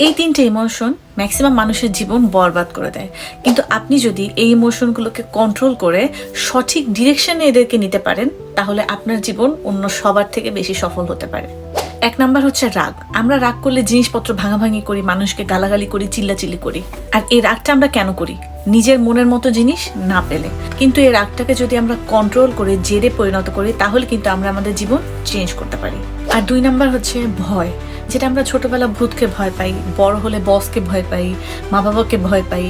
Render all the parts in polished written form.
এই তিনটে emotion maximum মানুষের জীবন বরবাদ করে দেয়। কিন্তু আপনি যদি এই ইমোশনগুলোকে কন্ট্রোল করে সঠিক ডিরেকশনে এদেরকে নিতে পারেন, তাহলে আপনার জীবন অন্য সবার থেকে বেশি সফল হতে পারে। এক নাম্বার হচ্ছে রাগ। আমরা রাগ করলে জিনিসপত্র ভাঙাভাঙি করি, মানুষকে গালাগালি করি, চিল্লাচিল্লি করি। আর এই রাগটা আমরা কেন করি? নিজের মনের মতো জিনিস না পেলে। কিন্তু এই রাগটাকে যদি আমরা কন্ট্রোল করে জেরে পরিণত করি, তাহলে কিন্তু আমরা আমাদের জীবন চেঞ্জ করতে পারি। আর 2 নাম্বার হচ্ছে ভয়, যেটা আমরা ছোটবেলা ভূতকে ভয় পাই, বড় হলে বসকে ভয় পাই, মা বাবাকে ভয় পাই।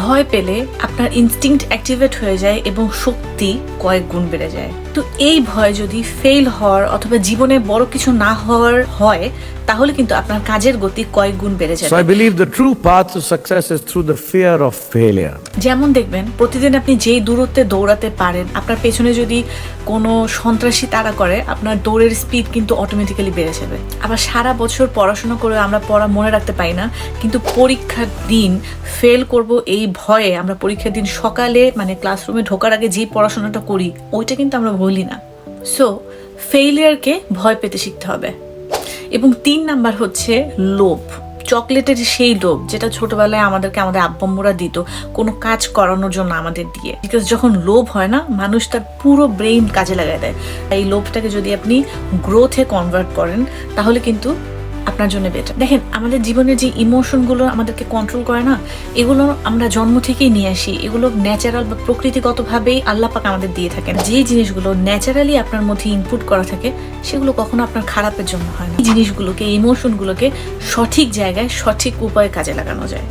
ভয় পেলে আপনার ইনস্টিংক্ট অ্যাক্টিভেট হয়ে যায় এবং শক্তি কয়েক গুণ বেড়ে যায়। তো এই ভয় যদি ফেল হওয়ার অথবা জীবনে বড় কিছু না হওয়ার হয়, তাহলে কিন্তু আপনার কাজের গতি কয়েক গুণ বেড়ে যায়। So I believe the true path to success is through the fear of failure. যেমন দেখবেন, প্রতিদিন আপনি যেই দূরত্বে দৌড়াতে পারেন, আপনার পেছনে যদি কোনো সন্ত্রাসী তাড়া করে, আপনার দৌড়ের স্পিড কিন্তু অটোমেটিক্যালি বেড়ে যাবে। আবার সারা বছর পড়াশোনা করে আমরা পড়া মনে রাখতে পারি না, কিন্তু পরীক্ষার দিন ফেল করব এই ভয়ে আমরা পরীক্ষার দিন সকালে ক্লাসরুমে ঢোকার আগে যে পড়াশোনাটা করি, ওইটা কিন্তু আমরা ভুলি না। সো ফেইলিয়ারকে ভয় পেতে শিখতে হবে। এবং 3 নাম্বার হচ্ছে লোভ। চকলেটের সেই লোভ, যেটা ছোটবেলায় আমাদেরকে আমাদের আব্বাম্মুরা দিত কোনো কাজ করানোর জন্য আমাদের দিয়ে। বিকজ যখন লোভ হয় না, মানুষ তার পুরো ব্রেইন কাজে লাগায় দেয়। এই লোভটাকে যদি আপনি গ্রোথে কনভার্ট করেন, তাহলে কিন্তু আপনার জন্য বেটার। দেখেন, আমাদের জীবনের যে ইমোশনগুলো আমাদেরকে কন্ট্রোল করে না, এগুলো আমরা জন্ম থেকেই নিয়ে আসি। এগুলো ন্যাচারাল বা প্রকৃতিগতভাবেই আল্লাহ পাক আমাদের দিয়ে থাকেন। যে জিনিসগুলো ন্যাচারালি আপনার মধ্যে ইনপুট করা থাকে, সেগুলো কখনো আপনার খারাপের জন্য হয় না। এই জিনিসগুলোকে, ইমোশনগুলোকে সঠিক জায়গায় সঠিক উপায়ে কাজে লাগানো যায়।